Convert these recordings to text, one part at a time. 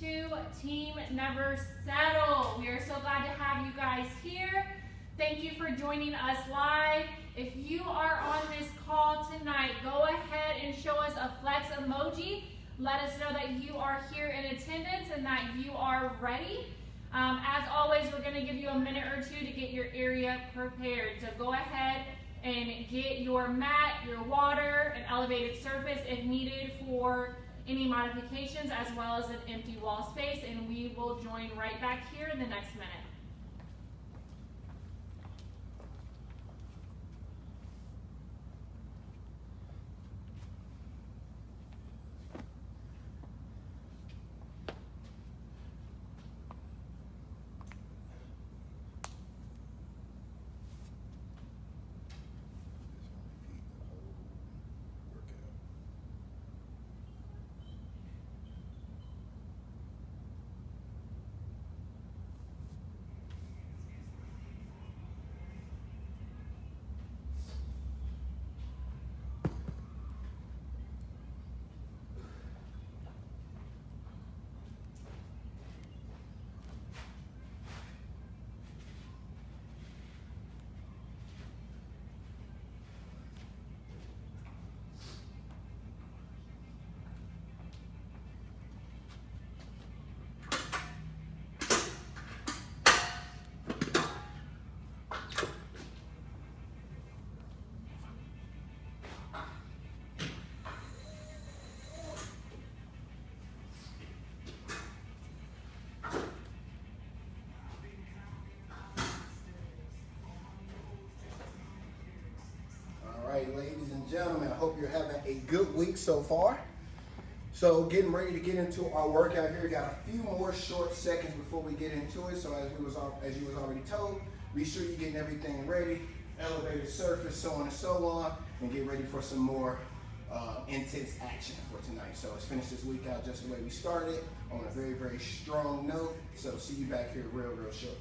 to Team Never Settle. We are so glad to have you guys here. Thank you for joining us live. If you are on this call tonight, go ahead and show us a flex emoji. Let us know that you are here in attendance and that you are ready. As always, we're going to give you a minute or two to get your area prepared. So go ahead and get your mat, your water, an elevated surface if needed for any modifications, as well as an empty wall space, and we will join right back here in the next minute. Ladies and gentlemen, I hope you're having a good week so far. So getting ready to get into our workout here. Got a few more short seconds before we get into it. So as you was already told, be sure you're getting everything ready, elevated surface, so on and so on, and get ready for some more intense action for tonight. So let's finish this week out just the way we started, on a very, very strong note. So see you back here real shortly.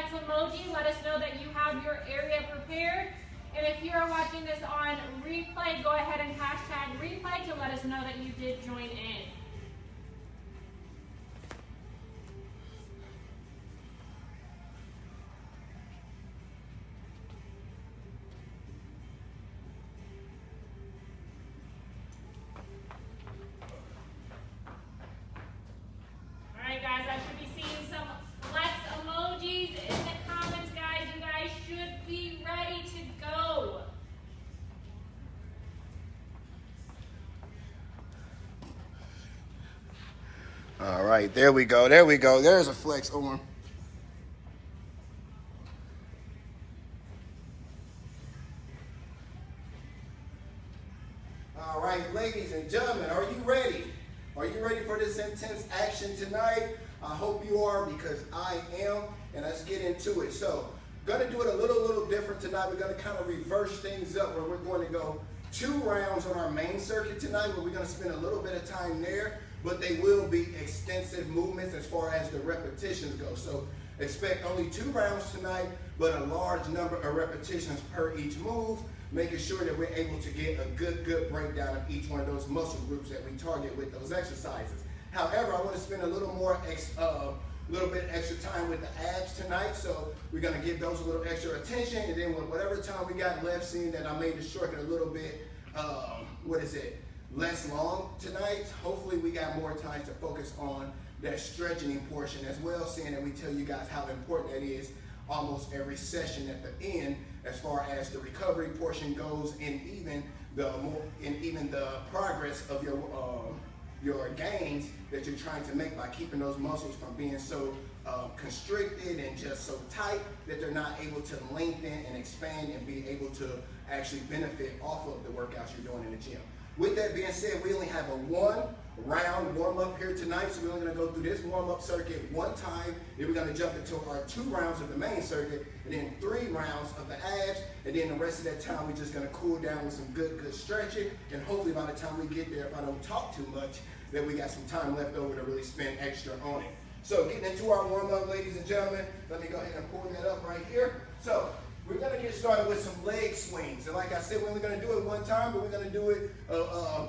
Emoji, let us know that you have your area prepared. And if you are watching this on replay, go ahead and hashtag replay to let us know that you did join in. All right, guys, I should be seeing some flex emojis in the comments, guys. You guys should be ready to go. All right, there we go. There's a flex arm. All right, ladies and gentlemen, are you ready? Are you ready for this intense action tonight? I hope you are, because I am, and let's get into it. So, gonna do it a little different tonight. We're gonna kind of reverse things up, where we're going to go 2 rounds on our main circuit tonight, where we're gonna spend a little bit of time there, but they will be extensive movements as far as the repetitions go. So expect only 2 rounds tonight, but a large number of repetitions per each move, making sure that we're able to get a good breakdown of each one of those muscle groups that we target with those exercises. However, I want to spend a little bit extra time with the abs tonight, so we're going to give those a little extra attention, and then with whatever time we got left, seeing that I made the shortcut a little bit, less long tonight, hopefully we got more time to focus on that stretching portion as well, seeing that we tell you guys how important that is almost every session at the end, as far as the recovery portion goes, and even the progress of your gains that you're trying to make by keeping those muscles from being so constricted and just so tight that they're not able to lengthen and expand and be able to actually benefit off of the workouts you're doing in the gym. With that being said, we only have a 1 round warm-up here tonight, so we're only going to go through this warm-up circuit 1 time, then we're going to jump into our 2 rounds of the main circuit, and then 3 rounds of the abs, and then the rest of that time we're just going to cool down with some good stretching, and hopefully by the time we get there, if I don't talk too much, then we got some time left over to really spend extra on it. So getting into our warm-up, ladies and gentlemen, let me go ahead and pull that up right here. So we're going to get started with some leg swings, and like I said, we're only going to do it 1 time, but we're going to do it,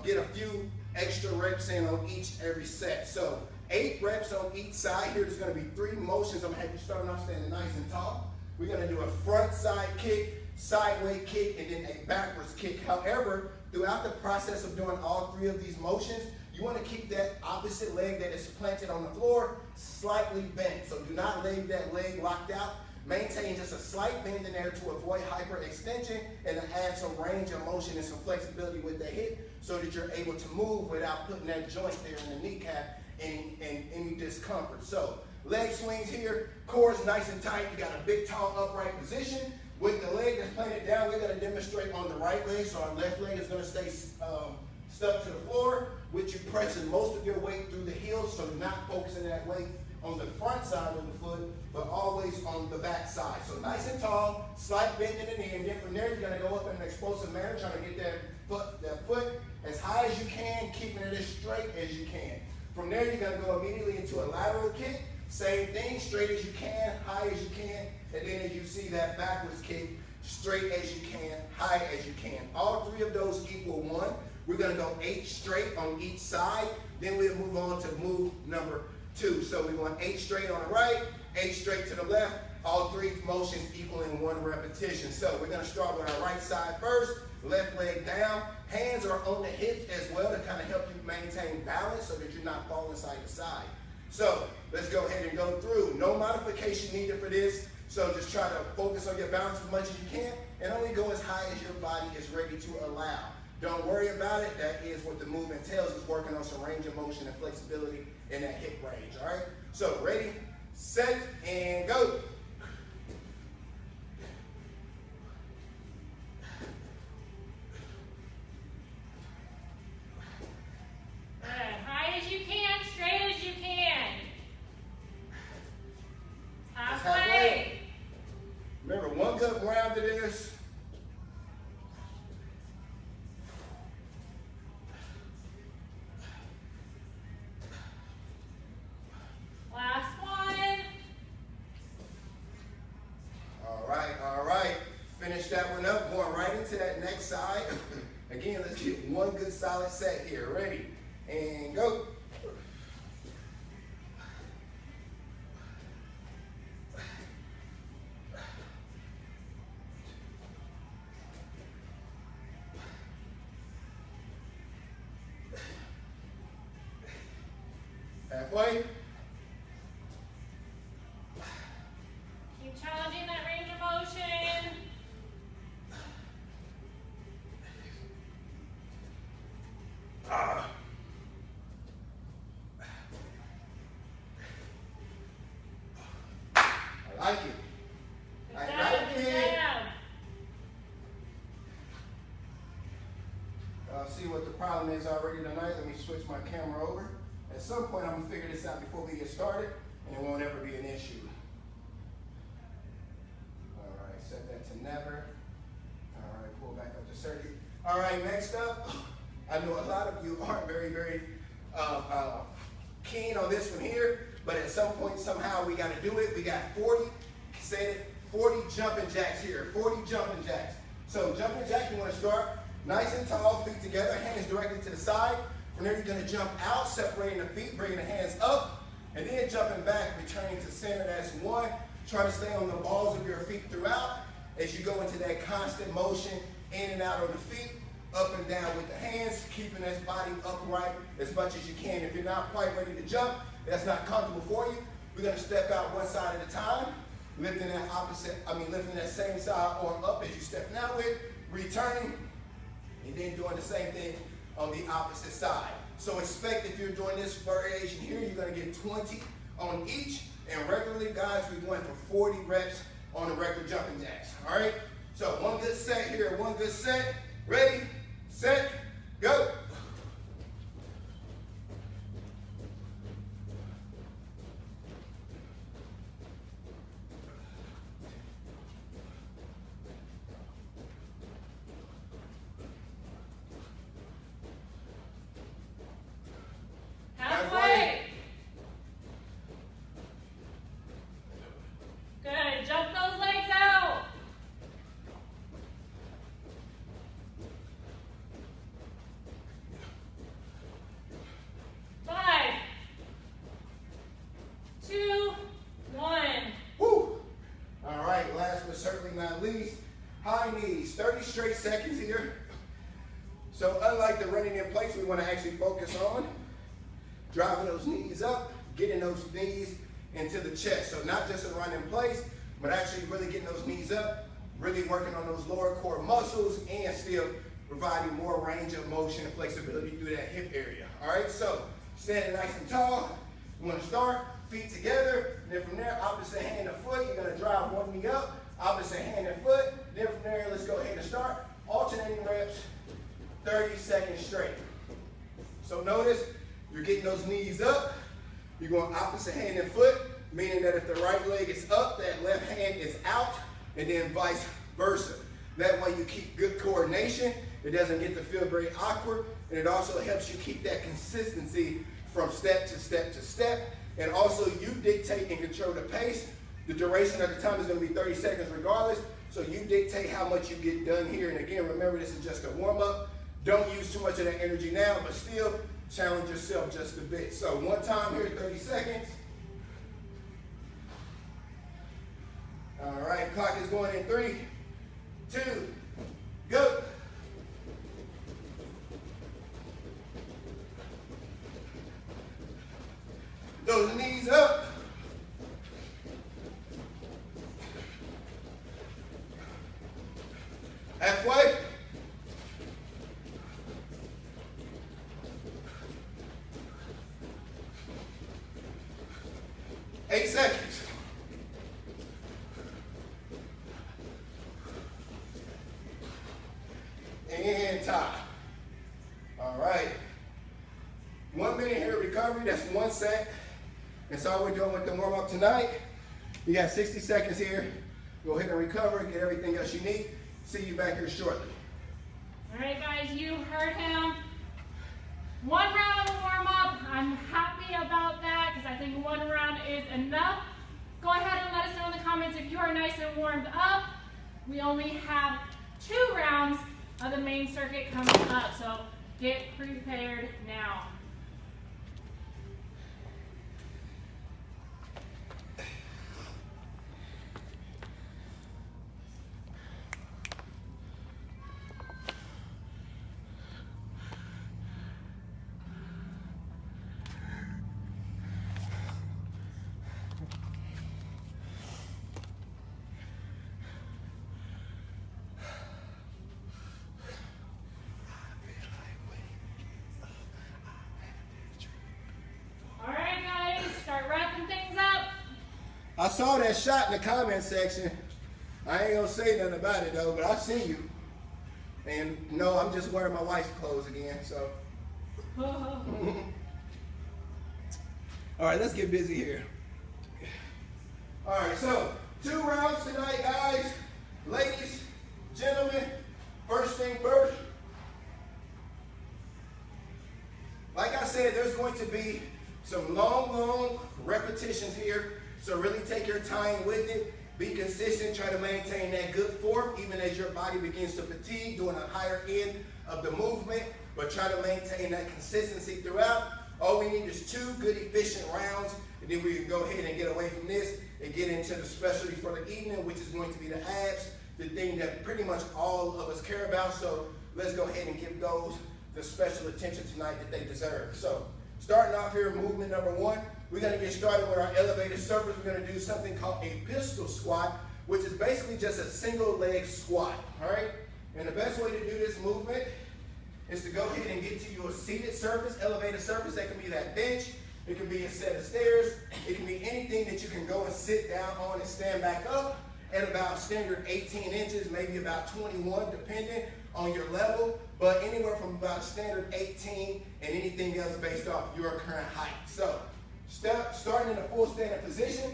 get a few extra reps in on every set. So 8 reps on each side. Here there's going to be 3 motions. I'm going to have you starting off standing nice and tall. We're going to do a front side kick, sideways kick, and then a backwards kick. However, throughout the process of doing all 3 of these motions, you want to keep that opposite leg that is planted on the floor slightly bent. So do not leave that leg locked out. Maintain just a slight bend in there to avoid hyperextension and to add some range of motion and some flexibility with the hip so that you're able to move without putting that joint there in the kneecap in any discomfort. So leg swings here, core is nice and tight. You got a big, tall, upright position. With the leg that's planted down, we're going to demonstrate on the right leg. So our left leg is going to stay stuck to the floor, with you pressing most of your weight through the heels, so not focusing that weight on the front side of the foot, but always on the back side. So nice and tall, slight bend in the knee, and then from there you're going to go up in an explosive manner, trying to get that foot as high as you can, keeping it as straight as you can. From there you're going to go immediately into a lateral kick, same thing, straight as you can, high as you can, and then as you see that backwards kick, straight as you can, high as you can. All 3 of those equal 1. We're going to go 8 straight on each side, then we'll move on to move number 2. So we want 8 straight on the right, 8 straight to the left, all 3 motions equaling 1 repetition. So we're going to start with our right side first, left leg down. Hands are on the hips as well to kind of help you maintain balance so that you're not falling side to side. So let's go ahead and go through. No modification needed for this, so just try to focus on your balance as much as you can and only go as high as your body is ready to allow. Don't worry about it. That is what the move entails, is working on some range of motion and flexibility in that hip range, all right? So ready, set, and go. High as you can, straight as you can. Halfway. Remember, 1 good round to this. Last one. All right. Finish that one up, going right into that next side. Again, let's get 1 good solid set here. Ready, and go. Halfway. Keep challenging that range of motion. I like it. See what the problem is already tonight. Let me switch my camera over. At some point, I'm going to figure this out before we get started, and it won't ever be an issue. All right, set that to never. All right, pull back up to 30. All right, next up, I know a lot of you aren't very keen on this one here, but at some point, somehow, we got to do it. We got 40 jumping jacks here, 40 jumping jacks. So jumping jack, you want to start nice and tall, feet together, hands directly to the side. From there, you're going to jump out, separating the feet, bringing the hands up, and then jumping back, returning to center. That's 1. Try to stay on the balls of your feet throughout as you go into that constant motion in and out of the feet, up and down with the hands, keeping this body upright as much as you can. If you're not quite ready to jump, that's not comfortable for you, we're going to step out 1 side at a time, lifting that same side arm up as you step out with, returning, and then doing the same thing on the opposite side. So expect, if you're doing this variation here, you're going to get 20 on each. And regularly, guys, we're going for 40 reps on the regular jumping jacks. All right? So 1 good set here, 1 good set. Ready, set, go. seconds here. So unlike the running in place, we want to actually focus on driving those knees up, getting those knees into the chest. So not just a run in place, but actually really getting those knees up, really working on those lower core muscles and still providing more range of motion and flexibility through that hip area. All right, so standing nice and tall. You want to start, feet together, then from there, opposite hand and foot. You're going to drive one knee up, opposite hand and foot. Then from there, let's go ahead and start. Alternating reps, 30 seconds straight. So notice, you're getting those knees up. You're going opposite hand and foot, meaning that if the right leg is up, that left hand is out, and then vice versa. That way you keep good coordination. It doesn't get to feel very awkward, and it also helps you keep that consistency from step to step to step. And also you dictate and control the pace. The duration of the time is going to be 30 seconds regardless, so you dictate how much you get done here. And again, remember, this is just a warm-up. Don't use too much of that energy now, but still challenge yourself just a bit. So one time here, 30 seconds. All right, clock is going in 3, 2, go. Those knees up. Halfway. Eight seconds. And time. All right. 1 minute here recovery. That's one set. That's all we're doing with the warm up tonight. You got 60 seconds here. Go ahead and recover, get everything else you need. See you back here shortly. All right, guys, you heard him. 1 round of warm up. I'm happy about that because I think 1 round is enough. Go ahead and let us know in the comments if you are nice and warmed up. We only have 2 rounds of the main circuit coming up, so get prepared now. I saw that shot in the comment section. I ain't gonna say nothing about it though, but I see you. And no, I'm just wearing my wife's clothes again, so. All right, let's get busy here. All right, so 2 rounds tonight, guys. Ladies, gentlemen, first thing first. Like I said, there's going to be some long repetitions here. So really take your time with it. Be consistent. Try to maintain that good form even as your body begins to fatigue, doing a higher end of the movement. But try to maintain that consistency throughout. All we need is 2 good, efficient rounds. And then we can go ahead and get away from this and get into the specialty for the evening, which is going to be the abs, the thing that pretty much all of us care about. So let's go ahead and give those the special attention tonight that they deserve. So starting off here, movement number 1. We're going to get started with our elevated surface. We're going to do something called a pistol squat, which is basically just a single leg squat, all right? And the best way to do this movement is to go ahead and get to your seated surface, elevated surface. That can be that bench. It can be a set of stairs. It can be anything that you can go and sit down on and stand back up at about standard 18 inches, maybe about 21, depending on your level, but anywhere from about standard 18 and anything else based off your current height. So starting in a full standing position,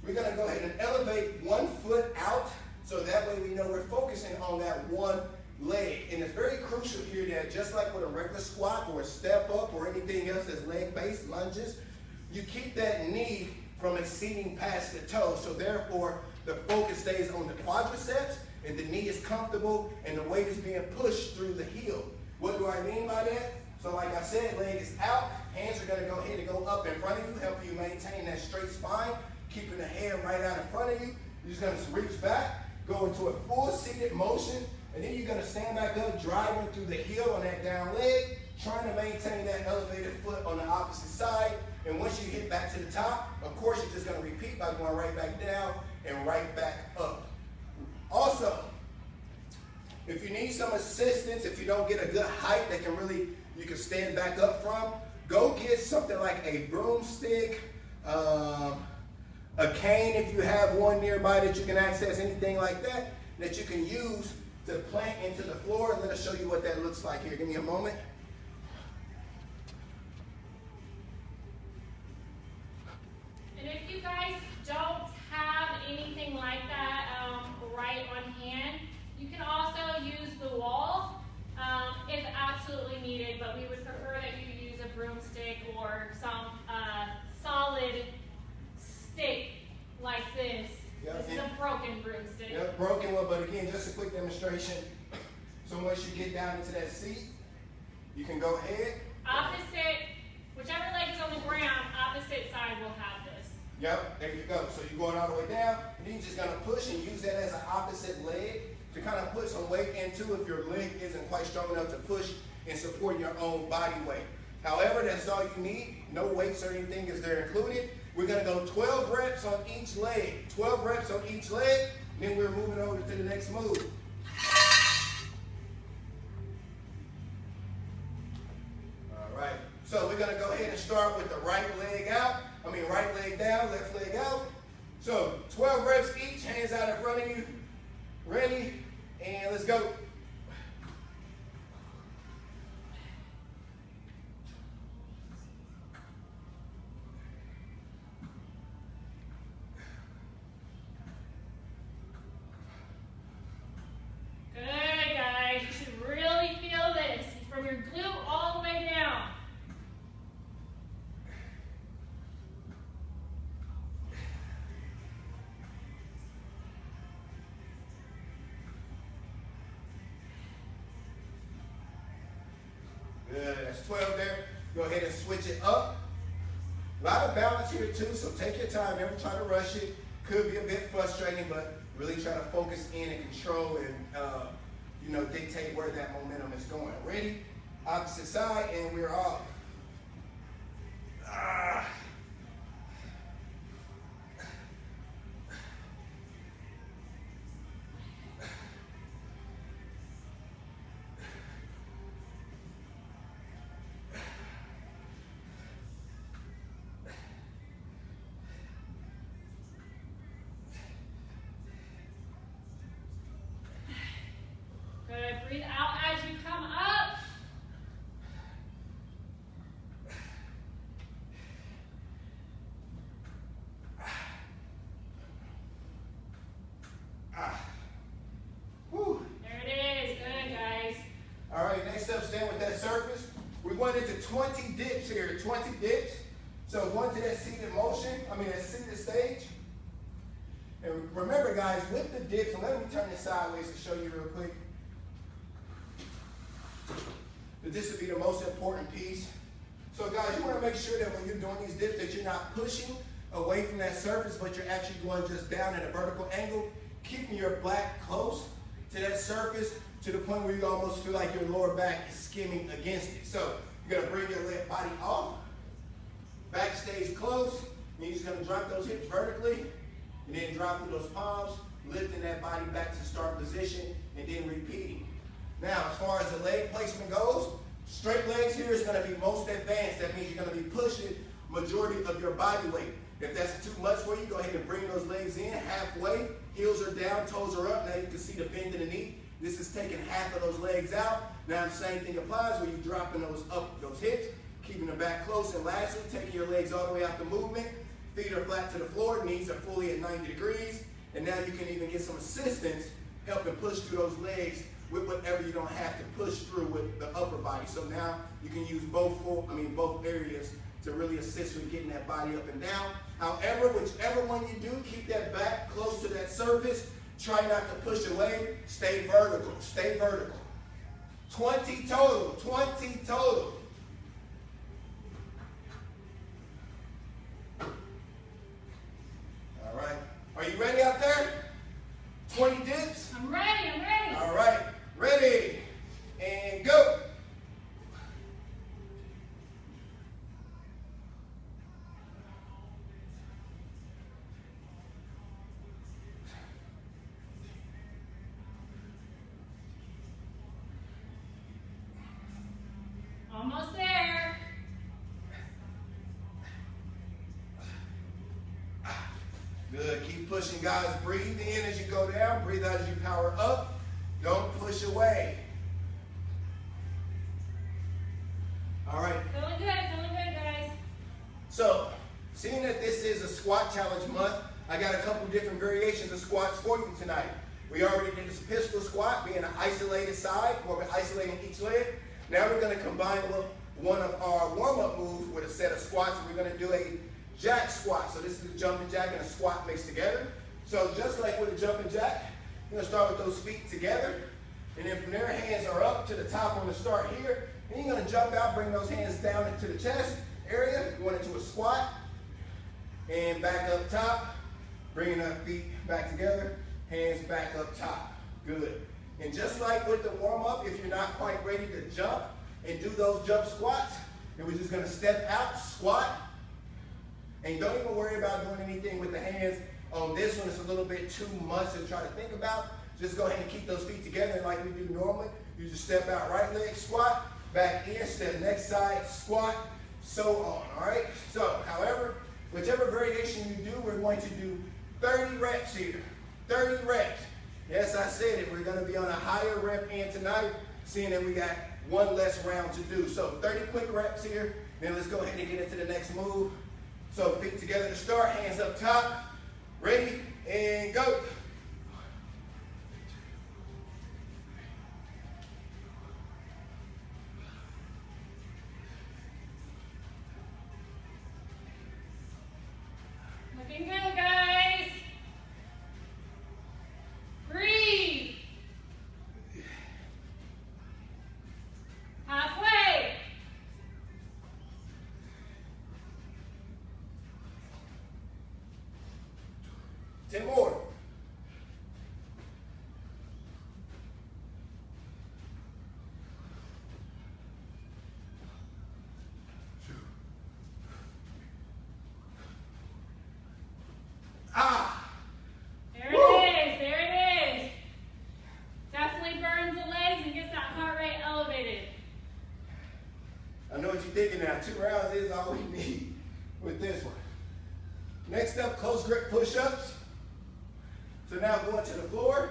we're going to go ahead and elevate 1 foot out, so that way we know we're focusing on that 1 leg. And it's very crucial here that just like with a regular squat or a step up or anything else that's leg-based, lunges, you keep that knee from exceeding past the toe. So therefore, the focus stays on the quadriceps and the knee is comfortable and the weight is being pushed through the heel. What do I mean by that? So like I said, leg is out, hands are gonna go ahead and go up in front of you, help you maintain that straight spine, keeping the hand right out in front of you. You're just gonna reach back, go into a full seated motion, And then you're going to stand back up, driving through the heel on that down leg, trying to maintain that elevated foot on the opposite side. And once you hit back to the top, of course, you're just going to repeat by going right back down and right back up. Also, if you need some assistance, if you don't get a good height that can really, you can stand back up from, go get something like a broomstick, a cane if you have one nearby that you can access, anything like that, that you can use to plant into the floor. And let us show you what that looks like here. Give me a moment. And if you guys don't have anything like that right on hand, you can also use the wall if absolutely needed, but we would prefer that you use a broomstick or some solid stick like this. Yep. This is a broken broomstick. Yep, broken one, but again, just a quick demonstration. So once you get down into that seat, you can go ahead. Opposite, whichever leg is on the ground, opposite side will have this. Yep, there you go. So you're going all the way down, and then you're just going to push and use that as an opposite leg to kind of put some weight into if your leg isn't quite strong enough to push and support your own body weight. However, that's all you need. No weights or anything is there included. We're going to go 12 reps on each leg. 12 reps on each leg, and then we're moving over to the next move. All right. So we're going to go ahead and start with the right leg out. Right leg down, left leg out. So 12 reps each, hands out in front of you. Ready, and let's go. Good, guys. You should really feel this from your glute all the way down. Good, that's 12 there. Go ahead and switch it up. A lot of balance here too, so take your time. Never try to rush it. Could be a bit frustrating, but really try to focus in and control and dictate where that momentum is going. Ready? Opposite side, and we're off. Good. Breathe out as you come up. There it is. Good, guys. All right, next up, stand with that surface. We're going into 20 dips here, 20 dips. So going to that seated motion, that seated stage. And remember, guys, with the dips, and let me turn this sideways to show you real quick. That this would be the most important piece. So guys, you want to make sure that when you're doing these dips that you're not pushing away from that surface, but you're actually going just down at a vertical angle, keeping your back close to that surface to the point where you almost feel like your lower back is skimming against it. So you're going to bring your leg body off, back stays close, and you're just going to drop those hips vertically, and then drop through those palms, lifting that body back to start position, and then repeating. Now, as far as the leg placement goes, straight legs here is going to be most advanced. That means you're going to be pushing majority of your body weight. If that's too much for you, go ahead and bring those legs in halfway. Heels are down, toes are up. Now you can see the bend in the knee. This is taking half of those legs out. Now the same thing applies where you're dropping those up, those hips, keeping the back close. And lastly, taking your legs all the way out the movement. Feet are flat to the floor, knees are fully at 90 degrees. And now you can even get some assistance helping push through those legs with whatever you don't have to push through with the upper body. So now you can use both areas to really assist with getting that body up and down. However, whichever one you do, keep that back close to that surface. Try not to push away. Stay vertical. Stay vertical. 20 total. 20 total. All right. Are you ready out there? 20 dips? I'm ready. I'm ready. All right. Almost there. Good. Keep pushing, guys. Breathe in as you go down. Breathe out as you power up. Don't push away. All right. Feeling good, guys. So, seeing that this is a squat challenge month, I got a couple different variations of squats for you tonight. We already did this pistol squat, being an isolated side, where we're isolating each leg. Now we're going to combine one of our warm-up moves with a set of squats. We're going to do a jack squat. So this is a jumping jack and a squat mixed together. So just like with a jumping jack, you're going to start with those feet together. And then from there, hands are up to the top on the start here. And you're going to jump out, bring those hands down into the chest area, going into a squat. And back up top, bringing the feet back together, hands back up top. Good. And just like with the warm-up, if you're not quite ready to jump and do those jump squats, then we're just going to step out, squat, and don't even worry about doing anything with the hands. On this one, it's a little bit too much to try to think about. Just go ahead and keep those feet together, and like we do normally, you just step out, right leg squat, back in, step next side, squat, so on, all right? So, however, whichever variation you do, we're going to do 30 reps here, 30 reps. Yes, I said it, we're gonna be on a higher rep end tonight, seeing that we got one less round to do. So 30 quick reps here, then let's go ahead and get into the next move. So feet together to start, hands up top, ready, and go. Looking good, guys. Breathe. Halfway. Ten more. There it is. Definitely burns the legs and gets that heart rate elevated. I know what you're thinking now. 2 rounds is all we need with this one. Next up, close grip push-ups. So now going to the floor.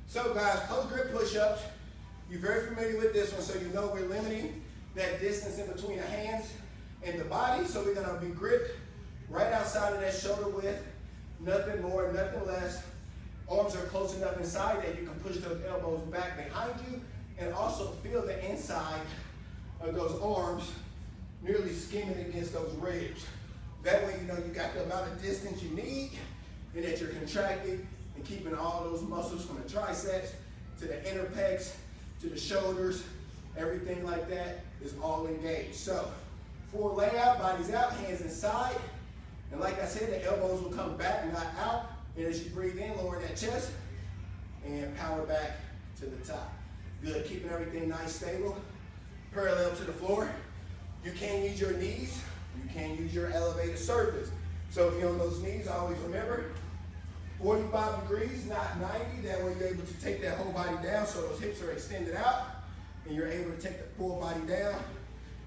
So guys, close grip push-ups. You're very familiar with this one, so you know we're limiting that distance in between the hands and the body. So we're gonna be gripped right outside of that shoulder width. Nothing more, nothing less. Arms are close enough inside that you can push those elbows back behind you and also feel the inside of those arms nearly skimming against those ribs. That way you know you got the amount of distance you need and that you're contracting and keeping all those muscles from the triceps to the inner pecs to the shoulders, everything like that is all engaged. So, full layout, bodies out, hands inside. And like I said, the elbows will come back, not out. And as you breathe in, lower that chest and power back to the top. Good, keeping everything nice, stable, parallel to the floor. You can use your knees, you can use your elevated surface. So if you're on those knees, always remember, 45 degrees, not 90. That way you're able to take that whole body down so those hips are extended out and you're able to take the full body down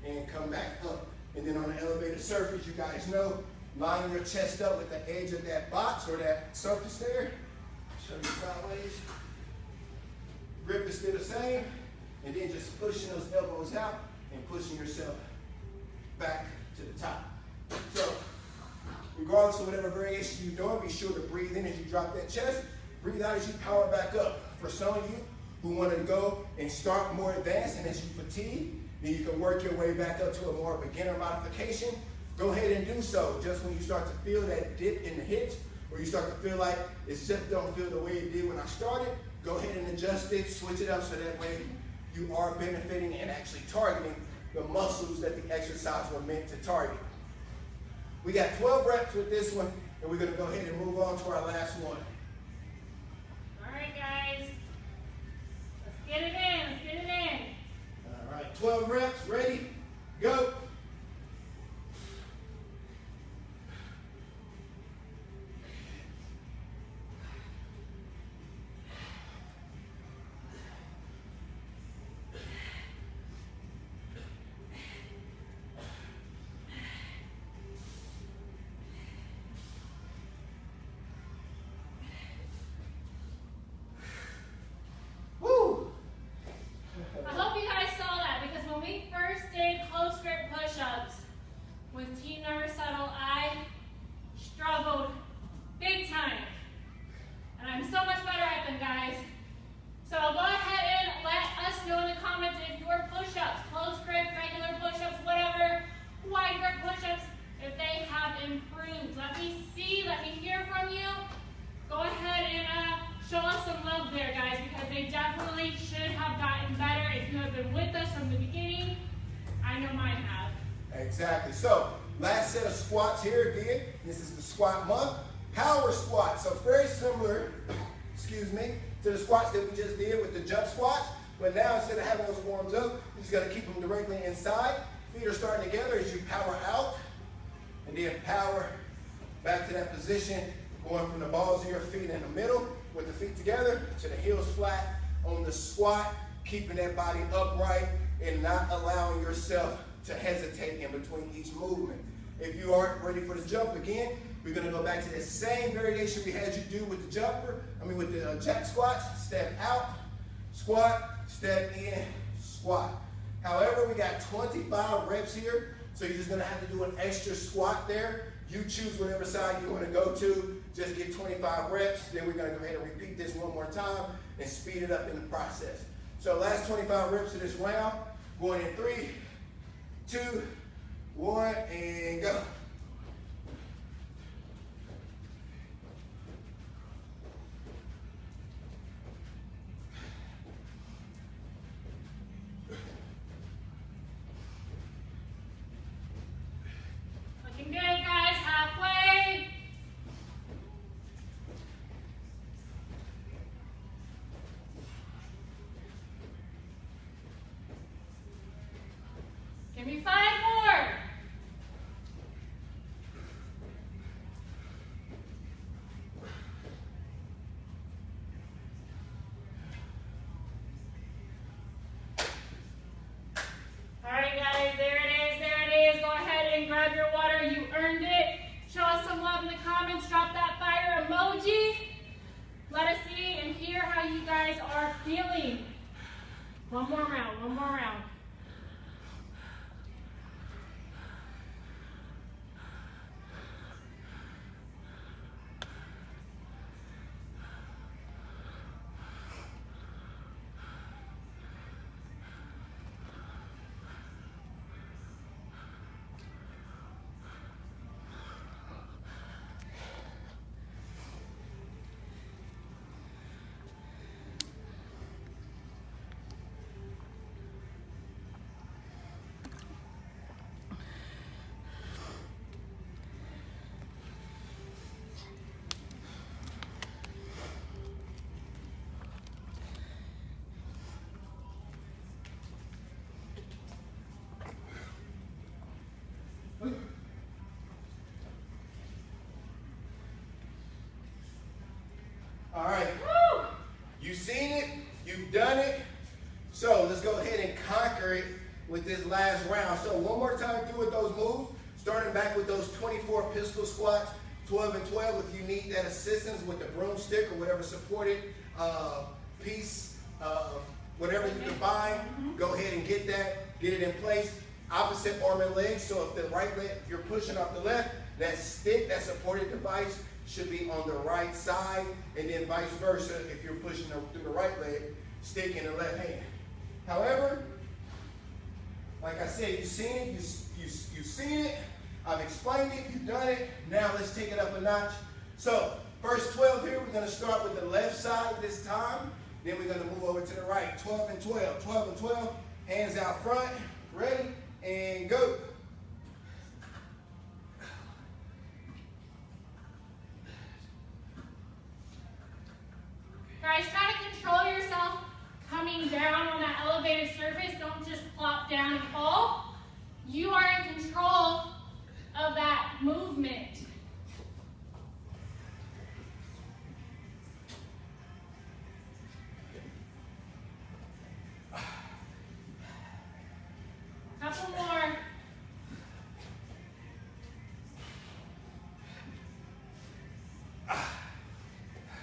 and come back up. And then on the elevated surface, you guys know, line your chest up with the edge of that box or that surface there. Show you sideways. Grip is still the same. And then just pushing those elbows out and pushing yourself back to the top. So, regardless of whatever variation you're doing, be sure to breathe in as you drop that chest. Breathe out as you power back up. For some of you who want to go and start more advanced, and as you fatigue, then you can work your way back up to a more beginner modification. Go ahead and do so. Just when you start to feel that dip in the hips, or you start to feel like it just don't feel the way it did when I started, go ahead and adjust it, switch it up so that way you are benefiting and actually targeting the muscles that the exercise were meant to target. We got 12 reps with this one, and we're going to go ahead and move on to our last one. All right, guys. Let's get it in. Let's get it in. All right, 12 reps. Ready? Go. they definitely should have gotten better if you have been with us from the beginning. I know mine have. Exactly. So, last set of squats here again. This is the squat month. Power squats. So, very similar, excuse me, to the squats that we just did with the jump squats. But now, instead of having those warms up, you're just going to keep them directly inside. Feet are starting together as you power out. And then power back to that position, going from the balls of your feet in the middle with the feet together to the heels flat on the squat, keeping that body upright and not allowing yourself to hesitate in between each movement. If you aren't ready for the jump again, we're going to go back to the same variation we had you do with the with the jack squats. Step out, squat, step in, squat. However, we got 25 reps here, so you're just going to have to do an extra squat there. You choose whatever side you want to go to. Just get 25 reps. Then we're going to go ahead and repeat this one more time and speed it up in the process. So last 25 reps of this round, going in 3, 2, 1, and go. Looking good, guys. Halfway. Give me 5 more. All right, guys, there it is. Go ahead and grab your water. You earned it. Show us some love in the comments. Drop that fire emoji. Let us see and hear how you guys are feeling. One more round, one more round. All right. Woo! You've seen it. You've done it. So let's go ahead and conquer it with this last round. So one more time through with those moves. Starting back with those 24 pistol squats, 12 and 12. If you need that assistance with the broomstick or whatever supported piece, whatever you can find, go ahead and get that. Get it in place. Opposite arm and leg. So if the right leg, if you're pushing off the left, that stick, that supported device, should be on the right side, and then vice versa. If you're pushing through the right leg, stick in the left hand. However, like I said, you've seen it. You've seen it. I've explained it. You've done it. Now let's take it up a notch. So first 12 here, we're going to start with the left side this time. Then we're going to move over to the right. 12 and 12. 12 and 12. Hands out front. Ready? And go. Guys, try to control yourself coming down on that elevated surface. Don't just plop down and fall. You are in control of that movement. Couple more.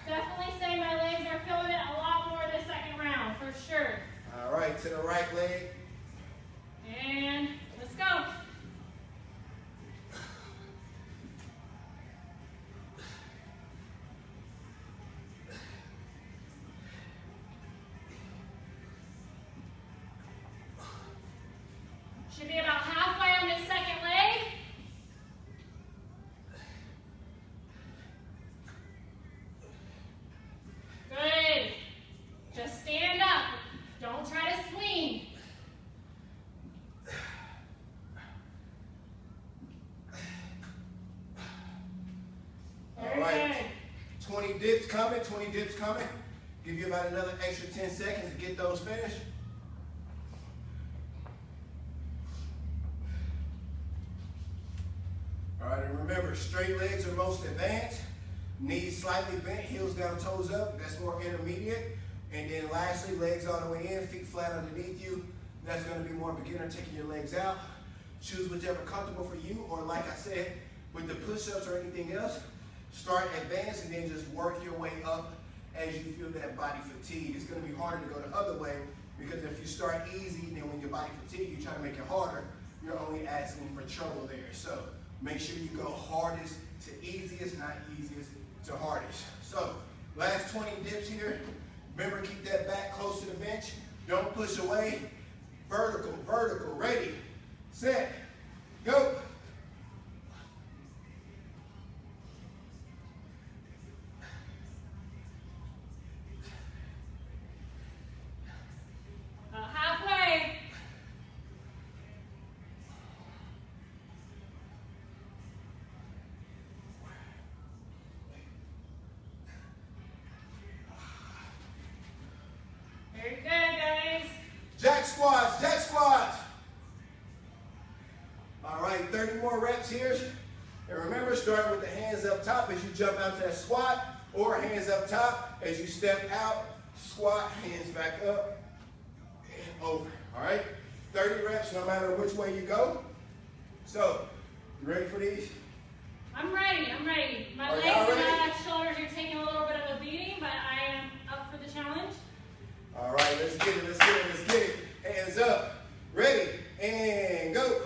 Definitely say my legs are feeling it a lot more this second round, for sure. All right, to the right leg. And let's go. Should be about halfway on this second leg. Good. Just stay coming, 20 dips coming. Give you about another extra 10 seconds to get those finished. All right, and remember, straight legs are most advanced. Knees slightly bent, heels down, toes up. That's more intermediate. And then lastly, legs all the way in, feet flat underneath you. That's going to be more beginner, taking your legs out. Choose whichever comfortable for you, or like I said, with the push-ups or anything else, start advanced and then just work your way up as you feel that body fatigue. It's going to be harder to go the other way, because if you start easy, then when your body fatigue, you try to make it harder, you're only asking for trouble there. So make sure you go hardest to easiest, not easiest to hardest. So last 20 dips here. Remember, keep that back close to the bench. Don't push away. Vertical, vertical, ready, set, go. Halfway. Very good, guys. Jack squats, jack squats. All right, 30 more reps here. And remember, start with the hands up top as you jump out to that squat, or hands up top as you step out, squat, hands back up, and over. All right, 30 reps no matter which way you go. So, you ready for these? I'm ready, I'm ready. My Are legs y'all and ready? my shoulders are taking a little bit of a beating, but I am up for the challenge. All right, let's get it, let's get it, let's get it. Hands up, ready, and go.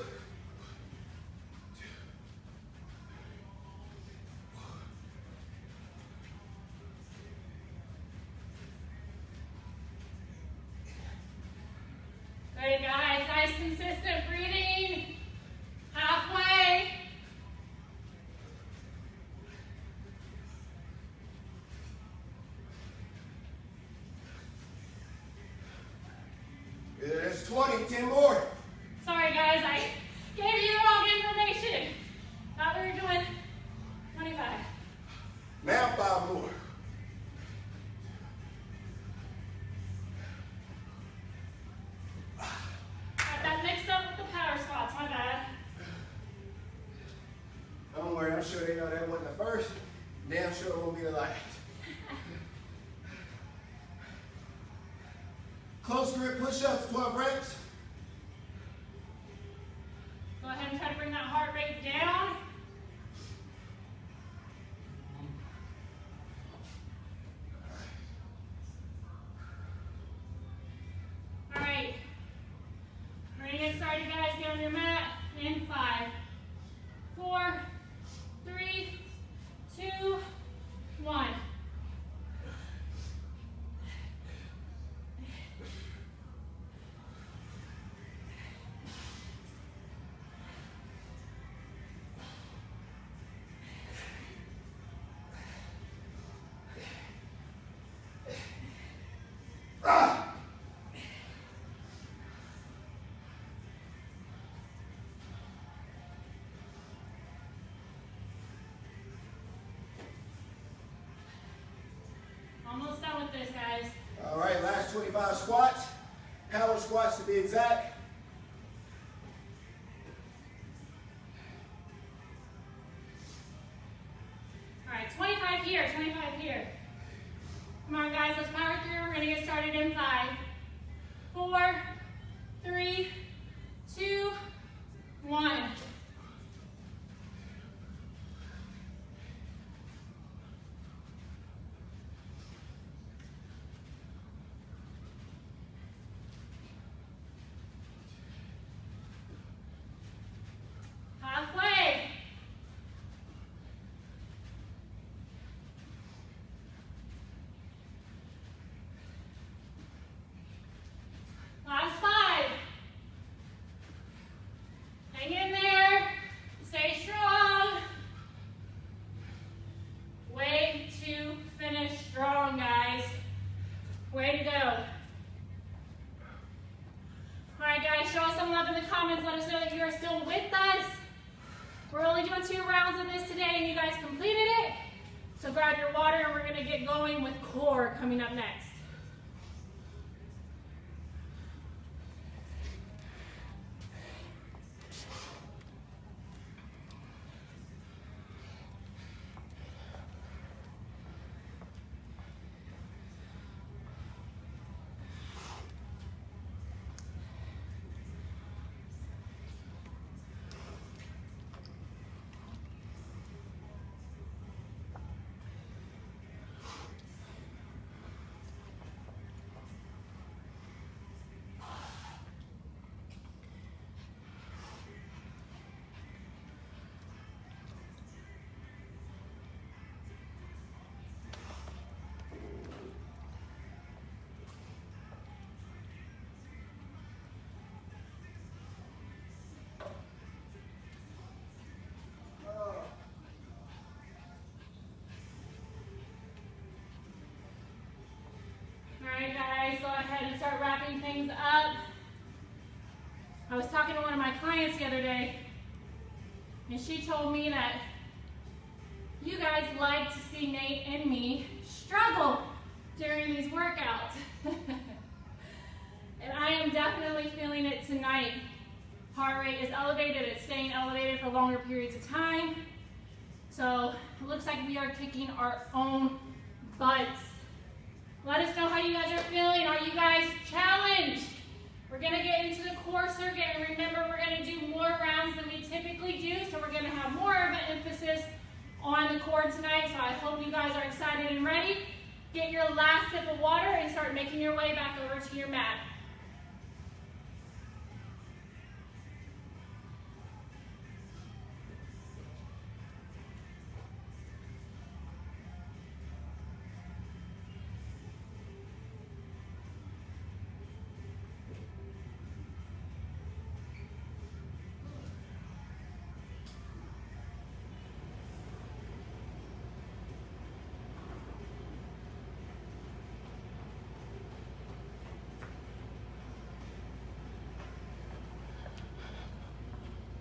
Good, guys. Nice, consistent breathing. Halfway. Yeah, that's 20, 10 more. Sorry, guys. I gave you wrong information. Thought we were doing 25. Now 5 more. Got that mixed up with the power squats. My bad. Don't worry, I'm sure they know that wasn't the first. Damn sure it won't be the last. Close grip push-ups, 12 reps. Go ahead and try to bring that heart rate down. All right. Ready to get started, guys. Get on your mat. In 5, 4, 3, 2, 1. Almost done with this, guys. All right, last 25 squats. Power squats to be exact. All right, 25 here, 25 here. Come on, guys, let's power through. We're gonna get started in 5, 4, 3, 2, 1. Halfway. Last 5. Hang in there. Stay strong. Way to finish strong, guys. Way to go. All right, guys, show us some love in the comments. Let us know that you are still with us. We're only doing 2 rounds of this today, and you guys completed it. So grab your water and we're gonna get going with core coming up next. Alright guys, go ahead and start wrapping things up. I was talking to one of my clients the other day, and she told me that you guys like to see Nate and me struggle during these workouts. And I am definitely feeling it tonight. Heart rate is elevated, it's staying elevated for longer periods of time. So it looks like we are kicking our own butts. Let us know how you guys are feeling. Are you guys challenged? We're gonna get into the core circuit, and remember, we're gonna do more rounds than we typically do, so we're gonna have more of an emphasis on the core tonight. So I hope you guys are excited and ready. Get your last sip of water and start making your way back over to your mat.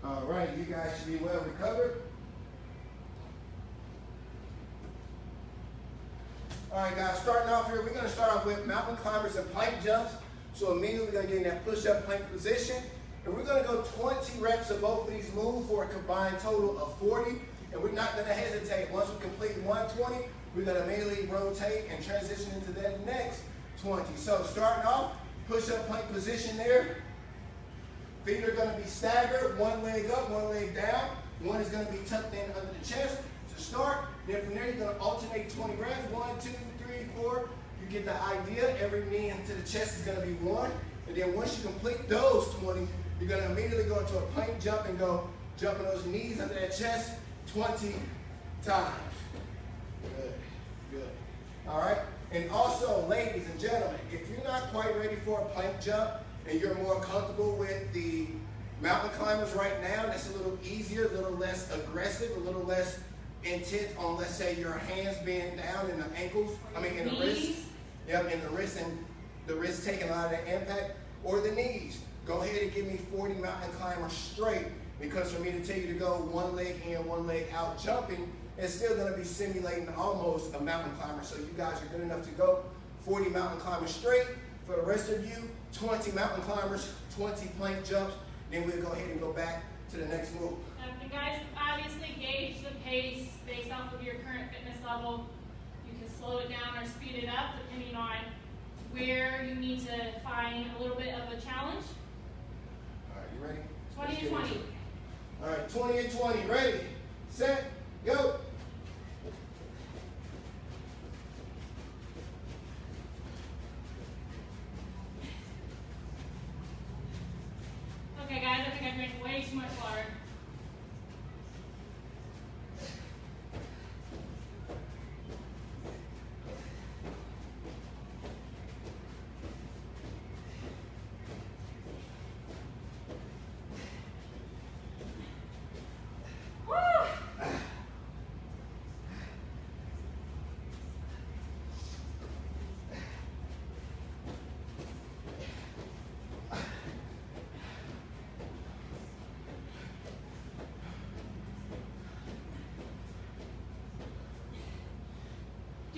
All right, you guys should be well recovered. All right, guys, starting off here, we're going to start off with mountain climbers and plank jumps. So immediately we're going to get in that push-up plank position. And we're going to go 20 reps of both of these moves for a combined total of 40. And we're not going to hesitate. Once we complete 120, we're going to immediately rotate and transition into that next 20. So starting off, push-up plank position there. Feet are going to be staggered, one leg up, one leg down. One is going to be tucked in under the chest to start. Then from there, you're going to alternate 20 reps. 1, 2, 3, 4. You get the idea. Every knee into the chest is going to be 1. And then once you complete those 20, you're going to immediately go into a plank jump and go jumping those knees under that chest 20 times. Good, good. All right. And also, ladies and gentlemen, if you're not quite ready for a plank jump, and you're more comfortable with the mountain climbers right now, that's a little easier, a little less aggressive, a little less intense on, let's say, your hands being down in the ankles, in the wrists. Yep, in the wrists, and the wrists taking a lot of the impact, or the knees. Go ahead and give me 40 mountain climbers straight, because for me to tell you to go one leg in, one leg out jumping, it's still going to be simulating almost a mountain climber. So you guys are good enough to go 40 mountain climbers straight. For the rest of you, 20 mountain climbers, 20 plank jumps, then we'll go ahead and go back to the next move. You guys obviously gauge the pace based off of your current fitness level. You can slow it down or speed it up depending on where you need to find a little bit of a challenge. All right, you ready? 20 and 20. All right, 20 and 20. Ready, set, go. Okay guys, I think I drank way too much water. Woo!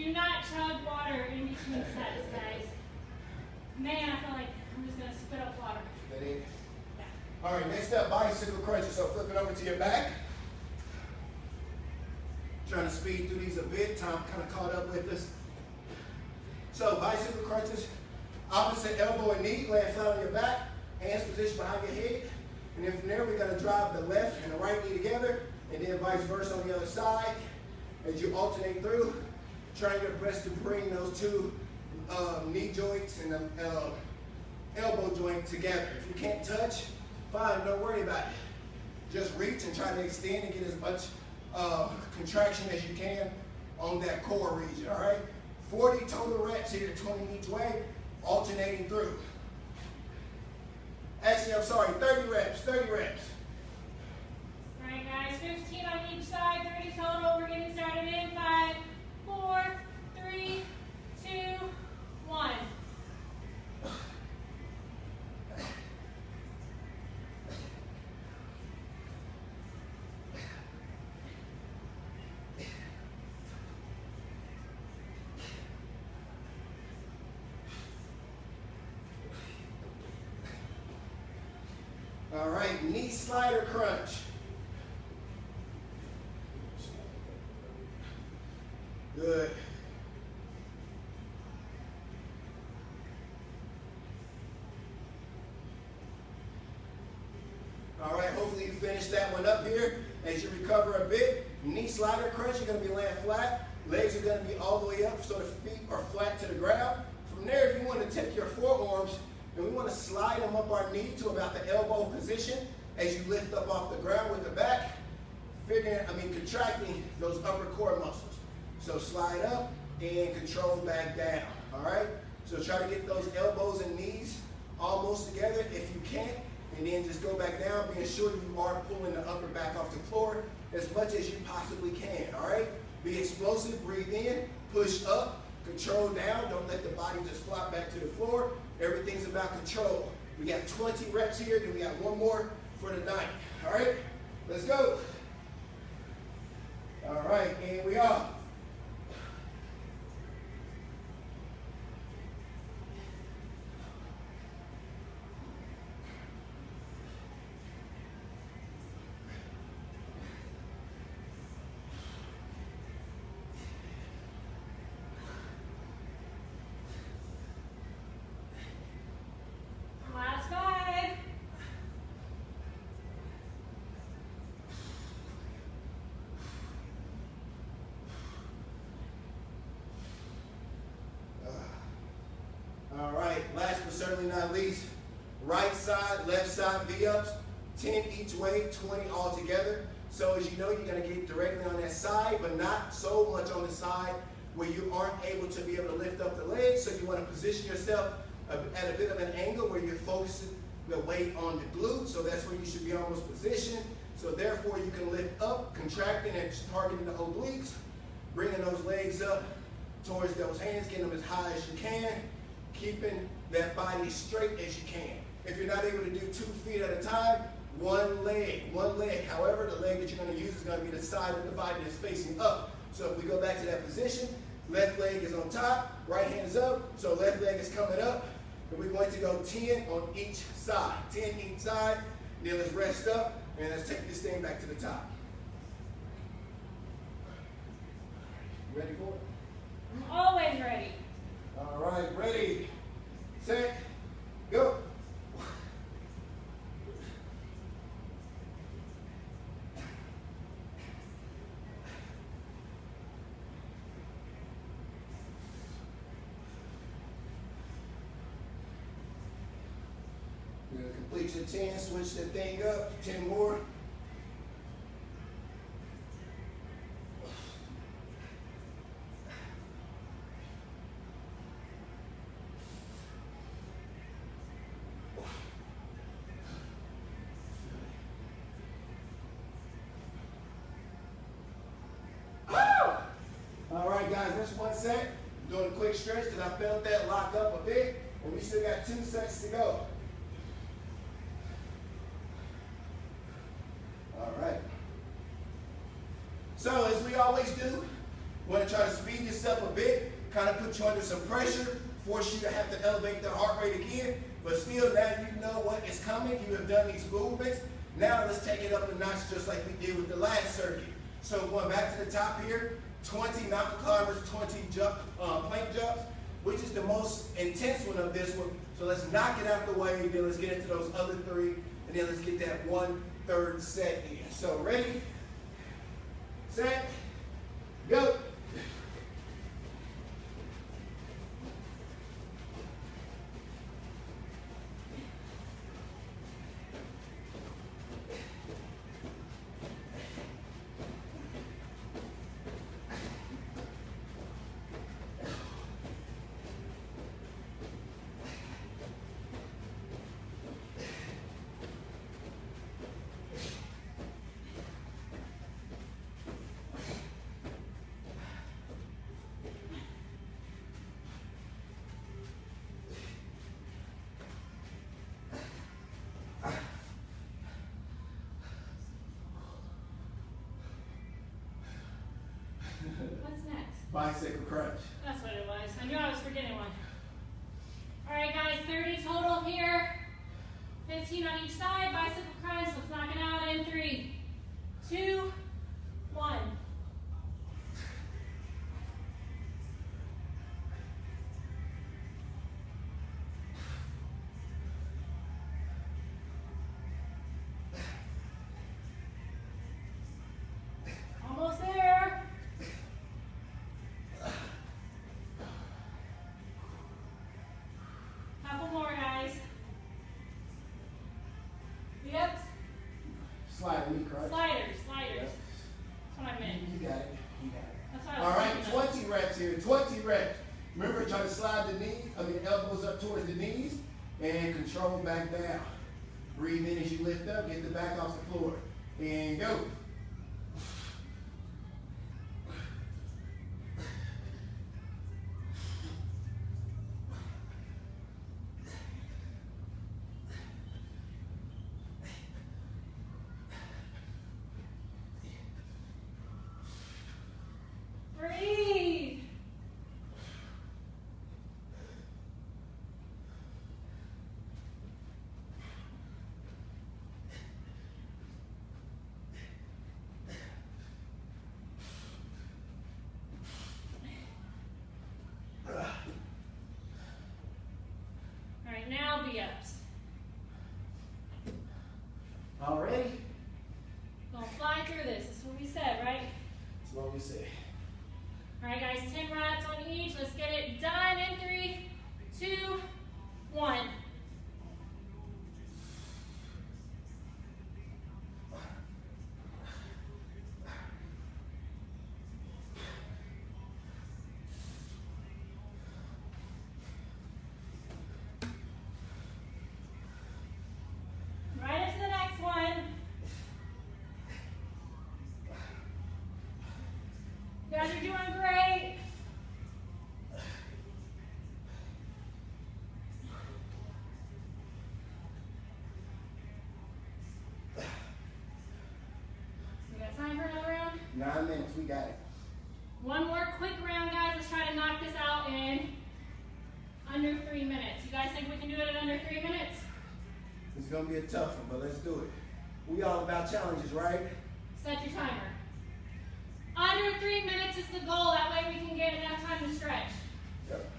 do not chug water in between sets, guys. Man, I feel like I'm just going to spit up water. That it? Yeah. All right, next up, bicycle crunches. So flip it over to your back. Trying to speed through these a bit. Time kind of caught up with us. So bicycle crunches, opposite elbow and knee, laying flat on your back, hands positioned behind your head. And then from there, we're going to drive the left and the right knee together, and then vice versa on the other side. As you alternate through, trying your best to bring those two knee joints and the elbow joint together. If you can't touch, fine, don't worry about it. Just reach and try to extend and get as much contraction as you can on that core region, all right? 40 total reps here, 20 each way, alternating through. Actually, I'm sorry, 30 reps. All right, guys, 15 on each side, 30 total. We're getting started in 5, 4, 3, 2, 1. All right, knee slider crunch. Good. All right, hopefully you finish that one up here. As you recover a bit, knee slider crunch, you're going to be laying flat. Legs are going to be all the way up so the feet are flat to the ground. From there, you want to take your forearms and we want to slide them up our knee to about the elbow position as you lift up off the ground with the back, contracting those upper core muscles. So slide up and control back down, all right? So try to get those elbows and knees almost together if you can't, and then just go back down, being sure you are pulling the upper back off the floor as much as you possibly can, all right? Be explosive, breathe in, push up, control down, don't let the body just flop back to the floor. Everything's about control. We got 20 reps here, then we got one more for the night, all right? Let's go. All right, and we are. Last 5. All right, last but certainly not least, right side, left side V-ups, 10 each way, 20 all together. So as you know, you're gonna get directly on that side, but not so much on the side where you aren't able to be able to lift up the legs. So you wanna position yourself at a bit of an angle where you're focusing the weight on the glute. So that's where you should be almost positioned. So therefore you can lift up, contracting and targeting the obliques, bringing those legs up towards those hands, getting them as high as you can, keeping that body as straight as you can. If you're not able to do 2 feet at a time, one leg. However, the leg that you're going to use is going to be the side of the body that's facing up. So if we go back to that position, left leg is on top, right hand is up, so left leg is coming up, and we're going to go 10 on each side. 10 each side, then let's rest up, and let's take this thing back to the top. You ready for it? I'm always ready. All right, ready, set, go. You're gonna complete your 10, switch that thing up, 10 more. All right, guys, that's one set. I'm doing a quick stretch because I felt that lock up a bit, and we still got 2 sets to go. All right. So as we always do, We're going to try to speed this up a bit, kind of put you under some pressure, force you to have to elevate the heart rate again, but still now you know what is coming. You have done these movements. Now let's take it up a notch just like we did with the last circuit. So going back to the top here, 20 mountain climbers, 20 plank jumps, which is the most intense one of this one. So let's knock it out the way, then let's get into those other 3, and then let's get that 1/3 set in. So ready, set, go. What's next? Bicycle crunch. That's what it was. I knew I was forgetting one. All right, guys, 30 total here. 15 on each side, bicycle crunch. Let's knock it out in 3, 2, 1. Almost there. Couple more, guys. Yep. Slide knee crunch. Sliders. Yep. That's what I meant. You got it. You got it. That's what I was All right, thinking of. 20 reps here. 20 reps. Remember, try to slide the elbows up towards the knees and control back down. Breathe in as you lift up. Get the back off the floor. And go. Breathe. All right, now V-ups. All ready? Gonna fly through this. That's what we said, right? That's what we say. All right, guys, 10 reps on each. Let's get it done in 3, 2, 1. Right into the next one. You guys are doing great. We got time for another round? 9 minutes. We got it. One more quick round, guys. Let's try to knock this out in under 3 minutes. You guys think we can do it in under 3 minutes? It's going to be a tough one, but let's do it. We all about challenges, right? Set your timer. Under 3 minutes is the goal. That way we can get enough time to stretch. Yep.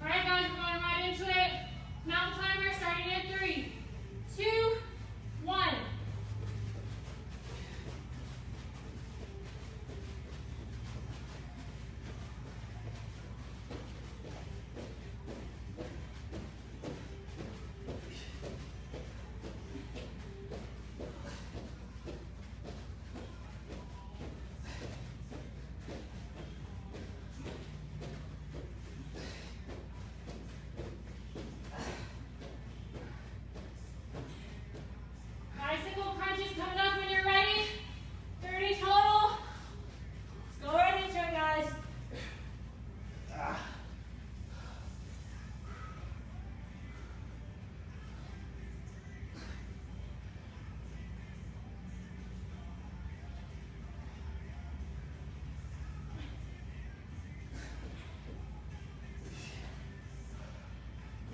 All right, guys, we're going right into it. Mountain timer starting in 3, 2, 1.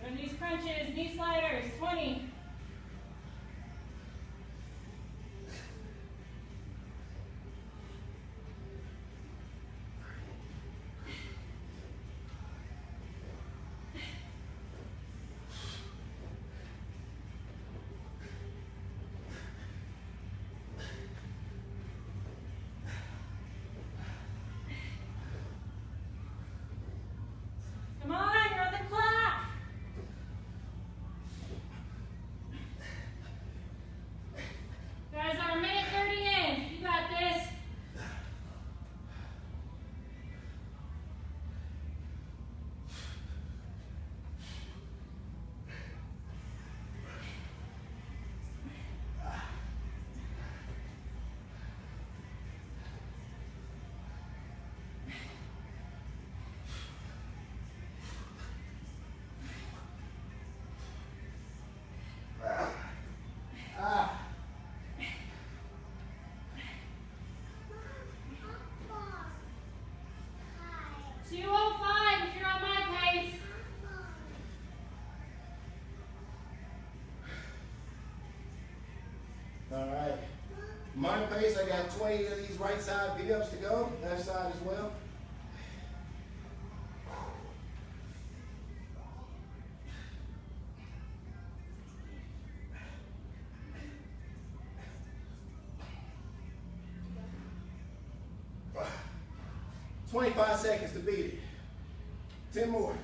Doing these crunches, knee sliders, 20. Come on, you're on the clock. Guys, our minute 30 in. You got this. Ah. 2:05 if you're on my pace. All right. My pace, I got 20 of these right side V-ups to go, left side as well. Ah. 25 seconds to beat it. 10 more.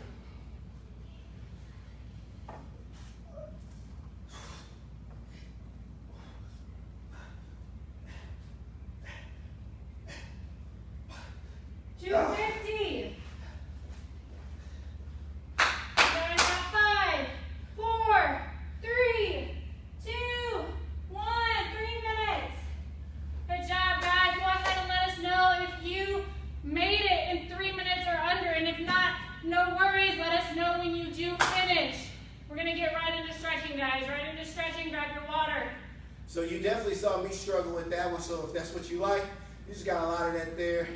$250. Guys, got 5, 4, 3, 2, 1. 3 minutes. Good job, guys. Go ahead and let us know if you made it in 3 minutes or under, and if not, no worries. Let us know when you do finish. We're gonna get right into stretching, guys. Right into stretching. Grab your water. So you definitely saw me struggle with that one, so if that's what you like, you just got a lot of that there.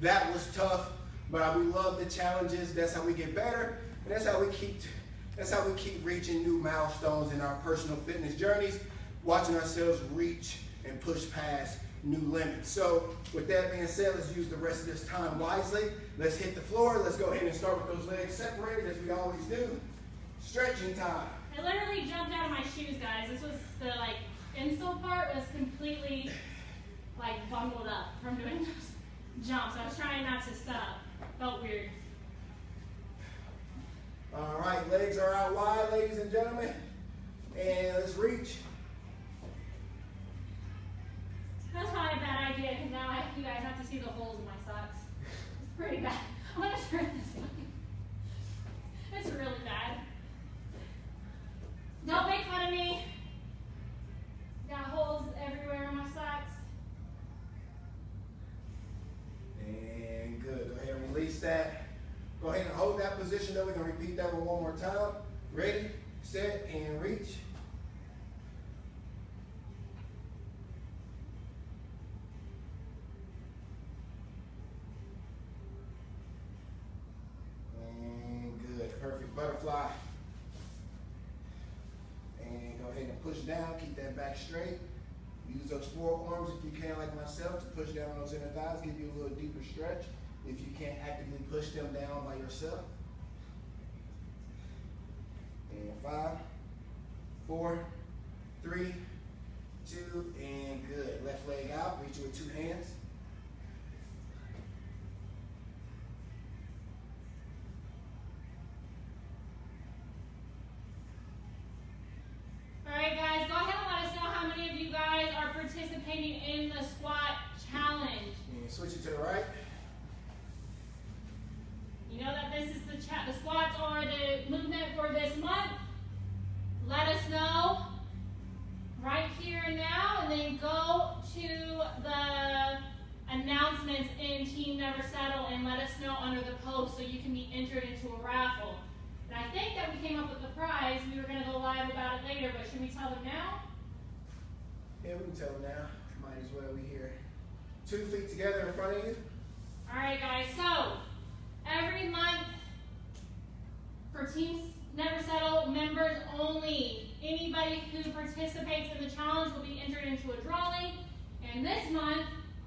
That was tough, but we love the challenges. That's how we get better, and that's how we keep reaching new milestones in our personal fitness journeys, watching ourselves reach and push past new limits. So with that being said, let's use the rest of this time wisely. Let's hit the floor. Let's go ahead and start with those legs separated as we always do. Stretching time. I literally jumped out of my shoes, guys. This was the insole part was completely bundled up from doing those jumps. I was trying not to stop. Felt weird. All right, legs are out wide, ladies and gentlemen. And let's reach. That's probably a bad idea because now you guys have to see the holes in my socks. It's pretty bad. I'm gonna turn this one. It's really bad. Don't make fun of me. Got holes everywhere in my socks. And good. Go ahead and release that. Go ahead and hold that position though. We're gonna repeat that one more time. Ready, set, and reach. And good. Perfect butterfly. And go ahead and push down. Keep that back straight. Use those forearms if you can, like myself, to push down on those inner thighs. Give you a little deeper stretch if you can't actively push them down by yourself. And 5, 4, 3, 2, and good. Left leg out. Reach with 2 hands. All right, guys, go ahead and let us know how many of you guys are participating in the squat challenge. And switch it to the right. You know that this is the squats are the movement for this month. Let us know right here and now, and then go to the announcements in Team Never Settle and let us know under the post so you can be entered into a raffle. And I think that we came up with the prize. We were going to go live about it later, but should we tell them now? Yeah, we can tell them now. Might as well. We here. 2 feet together in front of you. All right, guys. So every month for Team Never Settle members only. Anybody who participates in the challenge will be entered into a drawing. And this month,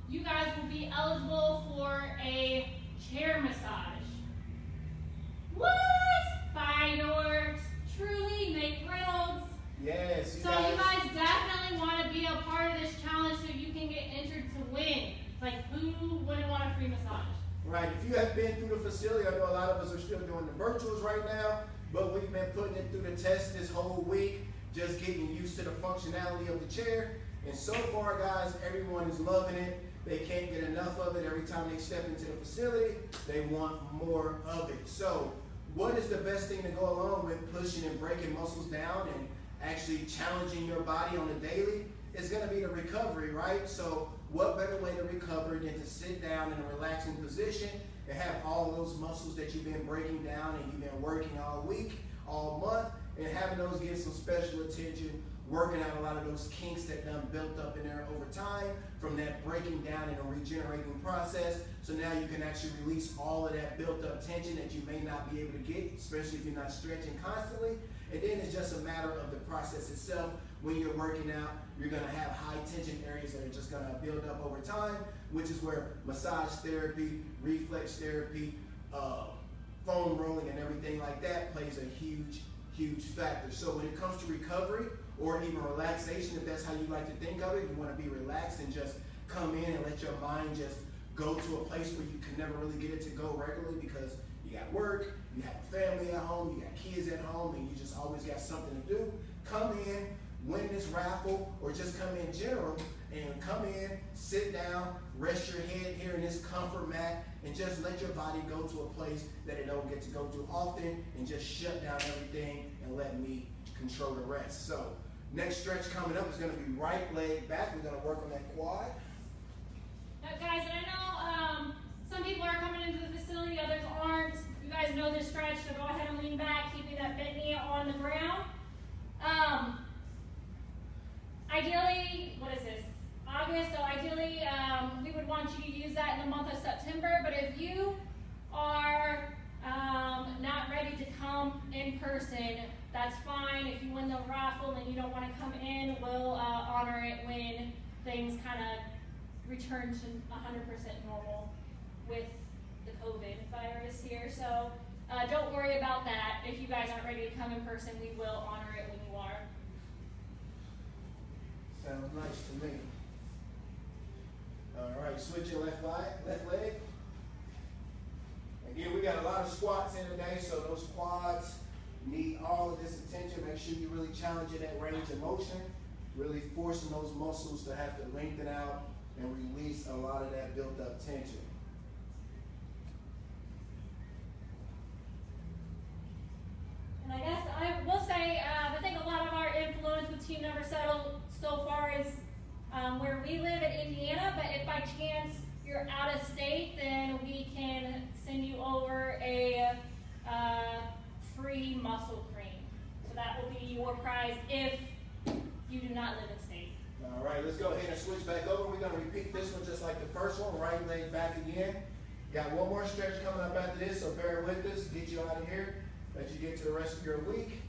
you guys will be eligible for a chair massage. What? By yours truly, Nate Reynolds. Yes. So you guys definitely want to be a part of this challenge so you can get entered to win. Like, who wouldn't want a free massage? Right. If you have been through the facility, I know a lot of us are still doing the virtuals right now, but we've been putting it through the test this whole week, just getting used to the functionality of the chair. And so far, guys, everyone is loving it. They can't get enough of it. Every time they step into the facility, they want more of it. So what is the best thing to go along with pushing and breaking muscles down and actually challenging your body on a daily? It's going to be the recovery, right? So what better way to recover than to sit down in a relaxing position and have all those muscles that you've been breaking down and you've been working all week, all month, and having those get some special attention, working out a lot of those kinks that done built up in there over time from that breaking down and a regenerating process. So now you can actually release all of that built up tension that you may not be able to get, especially if you're not stretching constantly. And then it's just a matter of the process itself. When you're working out, you're gonna have high tension areas that are just gonna build up over time, which is where massage therapy, reflex therapy, foam rolling and everything like that plays a huge, huge factor. So when it comes to recovery or even relaxation, if that's how you like to think of it, you wanna be relaxed and just come in and let your mind just go to a place where you can never really get it to go regularly because you got work, you have a family at home, you got kids at home, and you just always got something to do. Come in, win this raffle, or just come in general, and come in, sit down, rest your head here in this comfort mat, and just let your body go to a place that it don't get to go to often, and just shut down everything and let me control the rest. So, next stretch coming up is gonna be right leg back. We're gonna work on that quad. Now, guys, and I know some people are coming into the facility, others aren't. You guys know this stretch, so go ahead and lean back, keeping that bent knee on the ground. Ideally, what is this? August, so ideally we would want you to use that in the month of September, but if you are not ready to come in person, that's fine. If you win the raffle and you don't want to come in, we'll honor it when things kind of return to 100% normal with the COVID virus here. So don't worry about that. If you guys aren't ready to come in person, we will honor it when you are. Sounds nice to me. All right, switch your left leg. Again, we got a lot of squats in today, so those quads need all of this attention. Make sure you really challenge that range of motion, really forcing those muscles to have to lengthen out and release a lot of that built up tension. And I guess I will say, I think a lot of our influence with Team Never Settle so far is where we live in Indiana, but if by chance you're out of state, then we can send you over a free muscle cream. So that will be your prize if you do not live in state. All right, let's go ahead and switch back over. We're going to repeat this one just like the first one. Right leg back again. Got one more stretch coming up after this, so bear with us. Get you out of here. Let you get to the rest of your week.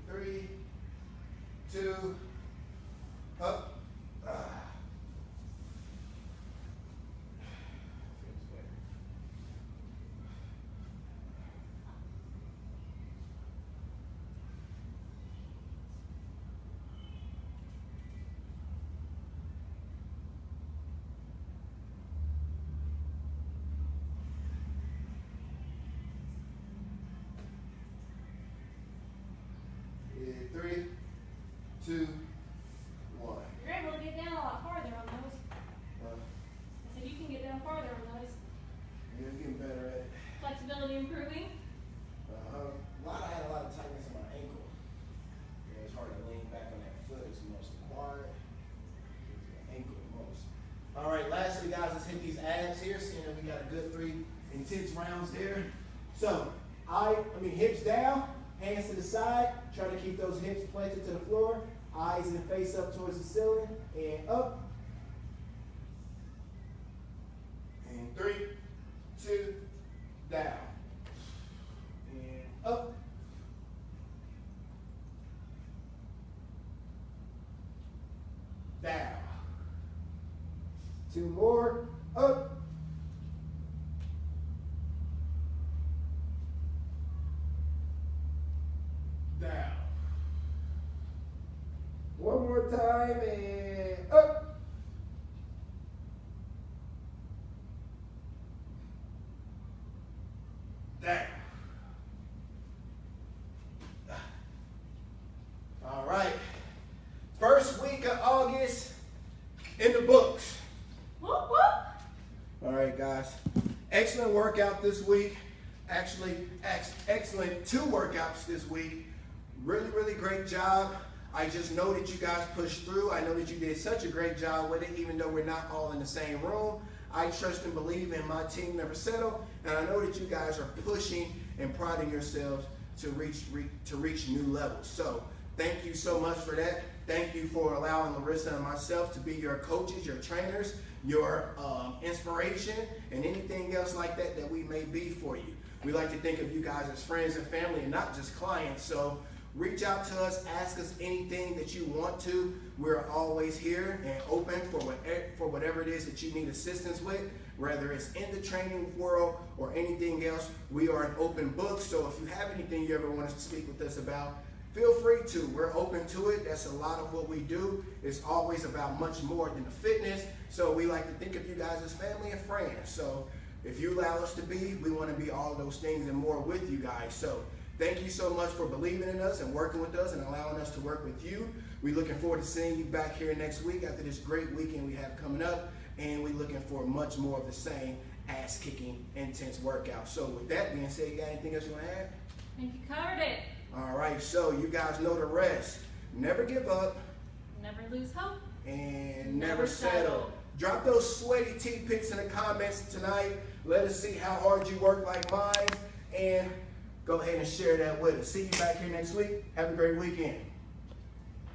Three, two, up. Three, two, one. You're able to get down a lot farther on those. I said you can get down farther on those. Yeah, getting better at it. Flexibility improving. I had a lot of tightness in my ankle. Yeah, it's hard to lean back on that foot as much. The quad, the ankle the most. All right, lastly, guys, let's hit these abs. abs here, seeing that we got a good 3 intense rounds there. So, hips down, hands to the side. Try to keep those hips planted to the floor. Eyes and face up towards the ceiling. And up. And 3, 2, down. And up. Down. 2 more. Up. Down. One more time and up. Down. All right. First week of August in the books. Whoop, whoop. All right, guys. Excellent workout this week. Actually, excellent 2 workouts this week. Really, really great job. I just know that you guys pushed through. I know that you did such a great job with it, even though we're not all in the same room. I trust and believe in my team Never Settle, and I know that you guys are pushing and prodding yourselves to reach new levels. So thank you so much for that. Thank you for allowing Larissa and myself to be your coaches, your trainers, your inspiration, and anything else like that that we may be for you. We like to think of you guys as friends and family and not just clients. So reach out to us, ask us anything that you want to. We're always here and open for whatever it is that you need assistance with, whether it's in the training world or anything else. We are an open book, so if you have anything you ever want us to speak with us about, feel free to. We're open to it. That's a lot of what we do. It's always about much more than the fitness. So we like to think of you guys as family and friends. So if you allow us to be, we want to be all those things and more with you guys. So thank you so much for believing in us and working with us and allowing us to work with you. We're looking forward to seeing you back here next week after this great weekend we have coming up. And we're looking for much more of the same ass-kicking, intense workout. So with that being said, you got anything else you want to add? I think you covered it. All right, so you guys know the rest. Never give up. Never lose hope. And never settle. Drop those sweaty tea pics in the comments tonight. Let us see how hard you work like mine. And go ahead and share that with us. See you back here next week. Have a great weekend.